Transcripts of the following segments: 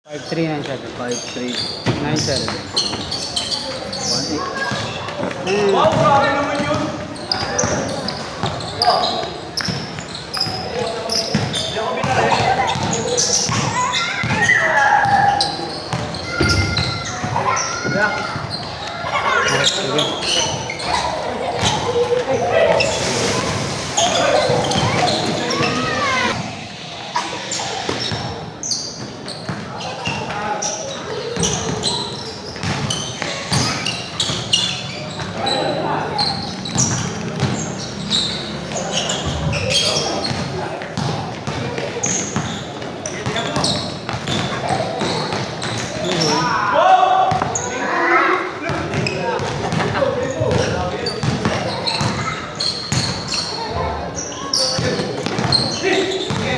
5397. 53. 97. 18. Wow, grabe naman yun. Hindi ako binalik. Sige.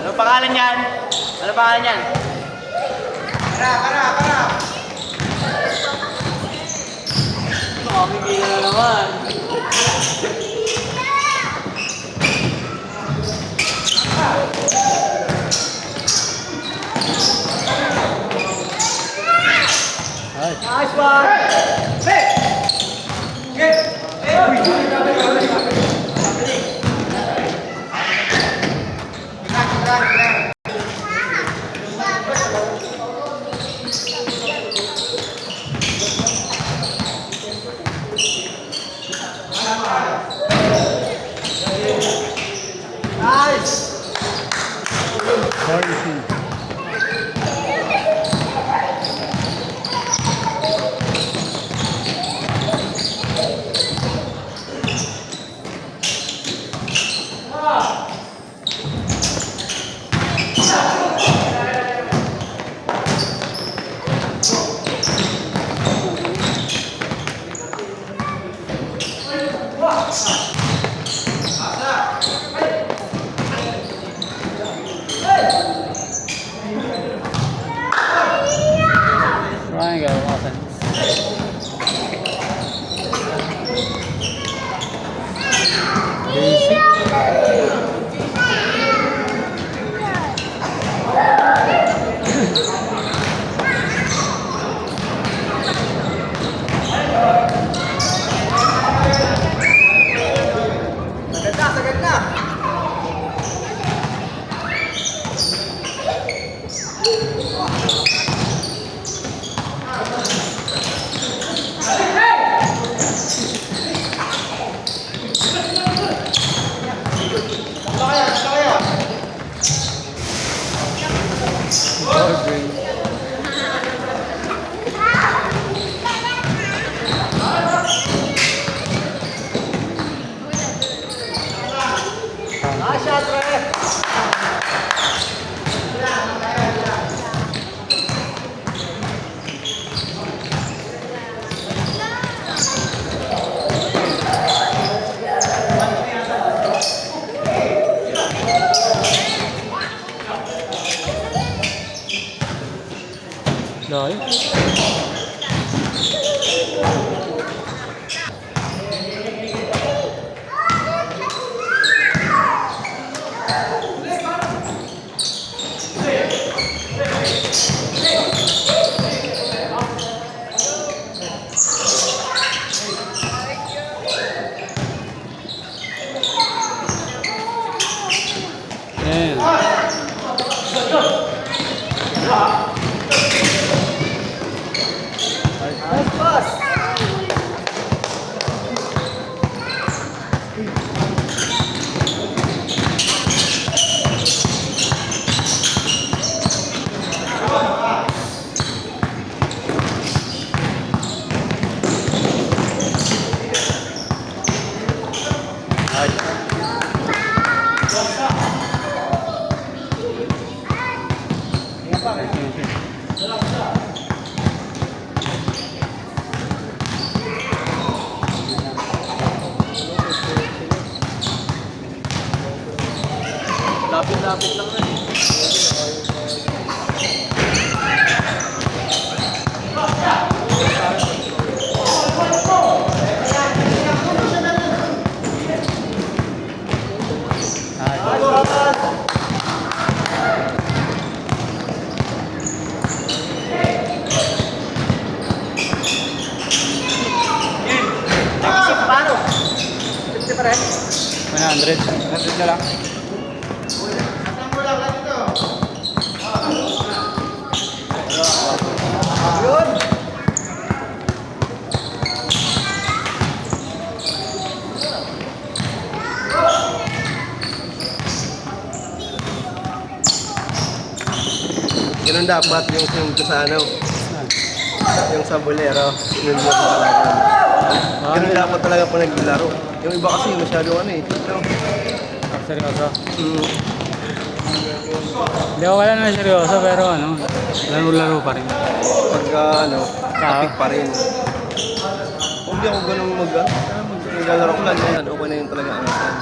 Anong pangalan yan? Anong pangalan yan? Para. Makakikita na naman. Nice one! Hey! Hey! Saan ka? Bukasan. Basic. Sagad na! Dahil. Lapit-lapit lang na eh. Paano? 50 pa rin? 100. 100 na lang. Yun! Ganun dapat yung sa ano, yung sa bolero, yun mo talaga. Ganun dapat talaga po naglaro. Yung iba kasi masyado ano eh. So, Seryoso. mm, Hindi ako wala na seryoso pero ano, laro-laro pa rin. pagka ano, topic pa rin. Kung di ako ganun maglalaro ko lang yan, okay na yun talaga ang asan.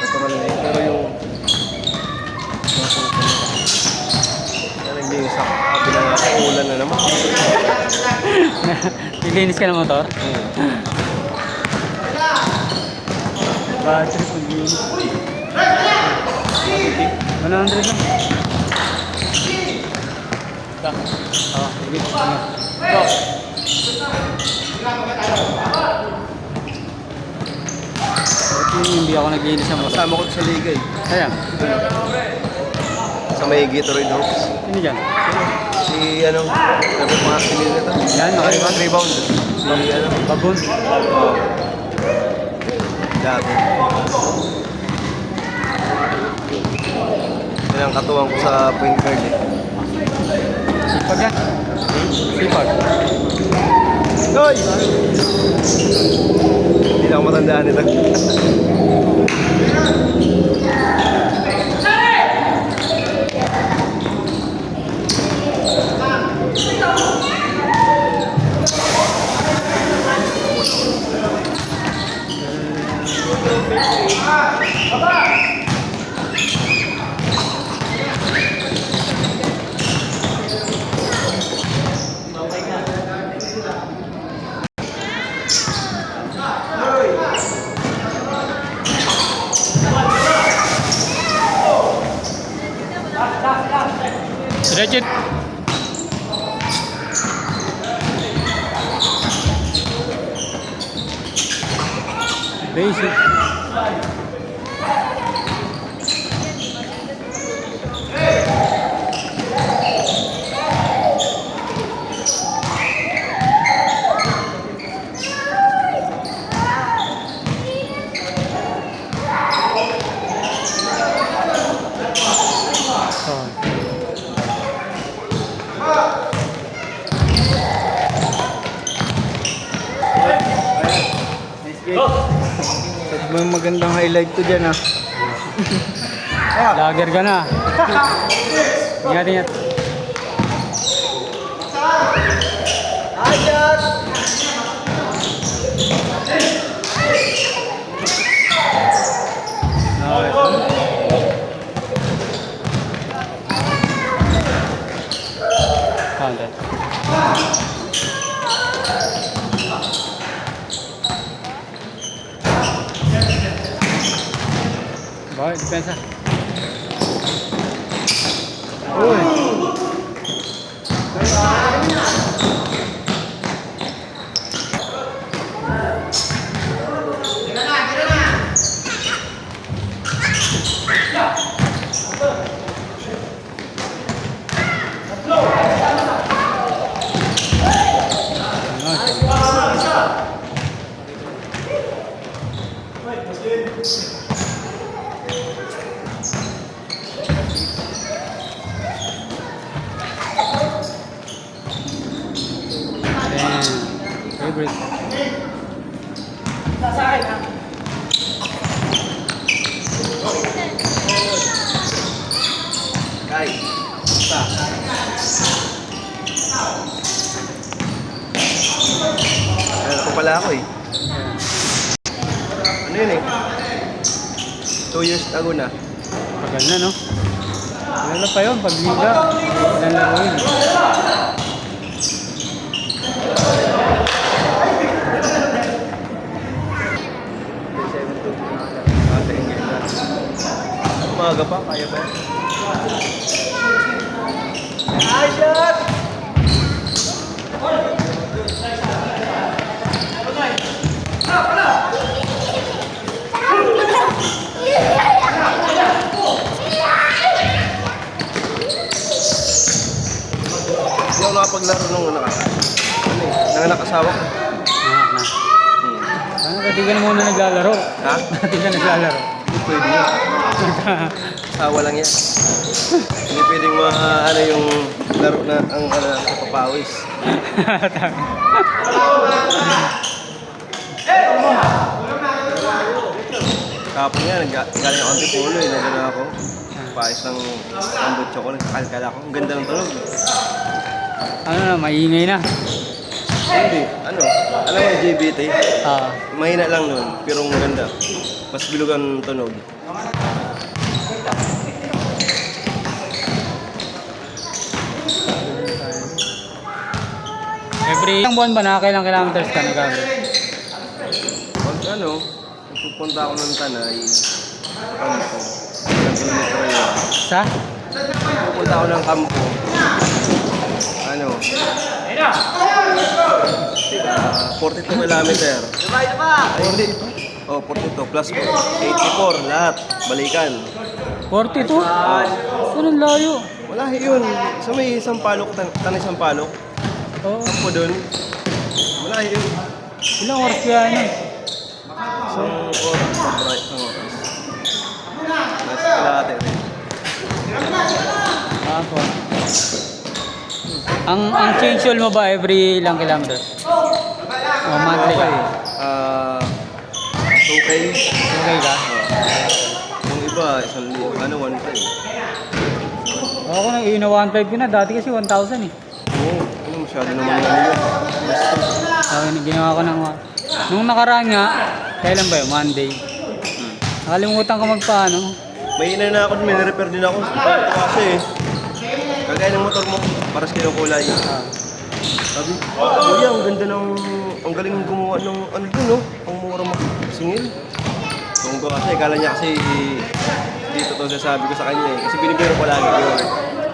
Natural na yun. Pero yung naglinis ako, sabi na nga, ulan na naman. Nilinis ka ng motor? Battery pag linis. 100 lang. Ito. Oo, sige. Go. Hindi ako naglinis ng motor. Kasama ko sa liga eh. Ayan. Sa may Gatorade Hawks. Hindi dyan. Si ano, sabi mga sinil na ito. Yan, nakaribang. Rebound. Si ano, Babon. dati. Yan ang katuwang ko sa point guard eh. Sipag yan. Sipag. Hoy! Hindi na ako matandaan nito. Basic. Sabi mo yung magandang highlight ko dyan, ha? Lager ka na. Ingat, ingat. Counter. Bakit? Depensa. Uy! Favorite. Guys, basta. Meron ko pala ako eh. Ano yun eh? 2 years ago na. Tagal na, no? Ano na pa yun? Pag-liga. Ilan laro yun? Umaga pa, kaya ba? Hindi ako nakapaglaro nung nanganak asawa ko. Anak na. Ano, pati ka na muna naglalaro. Ha? Pati ka naglalaro. Hindi pwede yun. Asawa lang yan. Hindi pwedeng ano yung laro na ang kapapawis. Kapon nga, galing ako Antipolo eh, nagano ako. Paayos ng ambutso ko, nagkakalkal ako. Ang ganda ng tunog. Ano na, maingay na. Hindi, ano, alam mo yung JBT? Ah. Mahina lang nun, pero ang ganda. Mas bilog ang tunog. Every ilang buwan ba nakakailang kilometers ka nag-average? Pag ano, pupunta ako ng Tanay, ano ko, ilang kilometro yun. Sa? Pupunta ako ng kampo. Ano? 42 kilometer. Ay, hindi. Oh, 42 plus 84, lahat. Balikan. 42? Saan ang layo? Wala yun. Sa may Sampaloc, Tanay Sampaloc. Oo. Kampo dun. Wala yun. Ilang oras kaya yun? Isang oras. Isang oras. Nasa kalahati rin. Ako. Ang change oil mo ba every ilang kilometer? O monthly ka? 2K. Okay ka? Yung iba, 1,500. Ako nang ina 1.5 ko na. Dati kasi 1,000 eh. Oo, ano masyado naman yun. So, ginawa ko ng... Nung nakaraan nga, kailan ba yun? Monday. Nakalimutan ko magpaano. May ina na ako, may repair din ako. Kasi kagaya ng motor mo, paras kinukulay. Sabi, kuya, ang ganda ng... Ang galing gumawa ng ano dun, no? Ang mura makasingil. Kung ba kasi, kala niya kasi dito to sasabi ko sa kanya eh. Kasi binibiro ko lagi yun.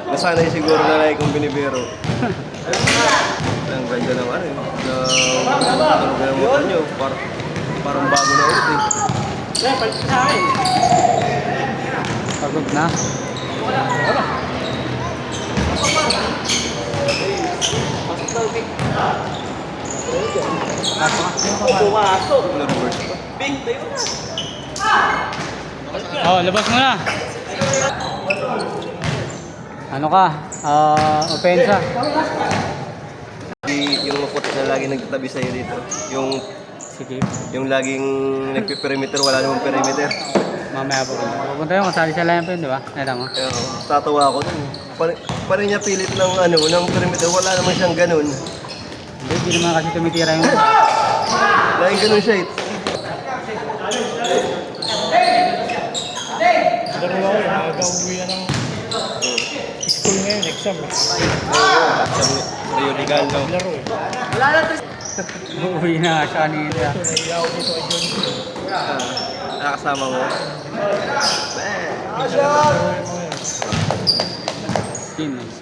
Nasanay siguro na like kung binibiro. Ang ganda ng ano eh. Ang ganda ng motor nyo. Parang bago na ulit eh. Pagod na. Na-reverse pa. Oh, labas mo na. Ano ka? Opensa. Yung mapot na lagi nagtatabi sa'yo dito. Sige. Yung laging nagpe-perimeter, wala namang perimeter. Mamaya pupunta yun. Kasali sa line pa yun, di ba? Neta mo? Kaya tatawa ako dun. Parin niya pilit ng perimeter, wala naman siyang ganun. Hindi naman kasi tumitira yung... Laging ganun siya eh. Dalawa ko, nagagawin yan ng school ngayon, exam eh. Sabi, Rio Legal, no? Laro eh. Uuwi na siya kanina. Ito, naiya ako dito kay John. Nakasama mo. Laro yung mga yan. Skin, nice.